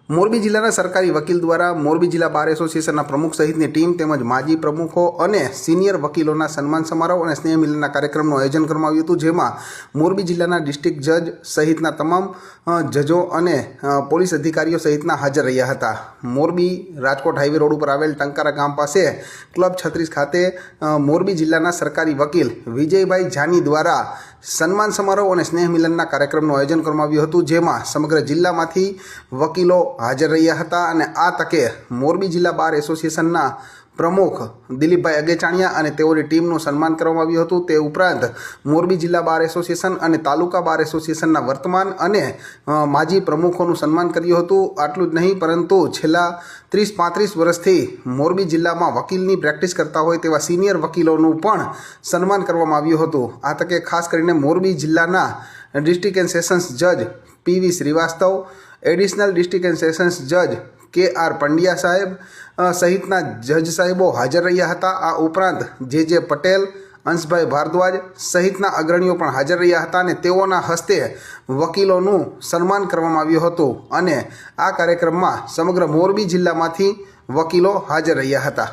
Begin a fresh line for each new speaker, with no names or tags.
મોરબી જિલ્લાના સરકારી વકીલ દ્વારા મોરબી જિલ્લા બાર એસોસિએશનના પ્રમુખ સહિતની ટીમ તેમજ માજી પ્રમુખો અને સિનિયર વકીલોના સન્માન સમારોહ અને સ્નેહ મિલનના કાર્યક્રમનું આયોજન કરવામાં આવ્યું હતું, જેમાં મોરબી જિલ્લાના ડિસ્ટ્રિક્ટ જજ સહિતના તમામ જજો અને પોલીસ અધિકારીઓ સહિતના હાજર રહ્યા હતા. મોરબી રાજકોટ હાઈવે રોડ ઉપર આવેલ ટંકારા ગામ પાસે ક્લબ 36 ખાતે મોરબી જિલ્લાના સરકારી વકીલ વિજયભાઈ જાની દ્વારા સન્માન સમારોહ અને સ્નેહ મિલનના કાર્યક્રમનું આયોજન કરવામાં આવ્યું હતું, જેમાં સમગ્ર જિલ્લામાંથી વકીલો હાજર રહ્યા હતા. અને આ તકે મોરબી જિલ્લા બાર એસોસિએશનના પ્રમુખ દિલીપભાઈ અગેચાણિયા અને તેઓની ટીમનું સન્માન કરવામાં આવ્યું હતું. તે ઉપરાંત મોરબી જિલ્લા બાર એસોસિએશન અને તાલુકા બાર એસોસિએશનના વર્તમાન અને માજી પ્રમુખોનું સન્માન કર્યું હતું. આટલું જ નહીં, પરંતુ છેલ્લા 30-35 વર્ષથી મોરબી જિલ્લામાં વકીલની પ્રેક્ટિસ કરતા હોય તેવા સિનિયર વકીલોનું પણ સન્માન કરવામાં આવ્યું હતું. આ તકે ખાસ કરીને મોરબી જિલ્લાના ડિસ્ટ્રિક્ટ એન્ડ સેશન્સ જજ PV Srivastava, additional district and sessions જજ કે.આર. પંડ્યા સાહેબ સહિતના જજ સાહેબો હાજર રહ્યા હતા. આ ઉપરાંત જે પટેલ, અંશભાઈ ભારદ્વાજ સહિતના અગ્રણીઓ પણ હાજર રહ્યા હતા અને તેઓના હસ્તે વકીલોનું સન્માન કરવામાં આવ્યું હતું. અને આ કાર્યક્રમમાં સમગ્ર મોરબી જિલ્લામાંથી વકીલો હાજર રહ્યા હતા.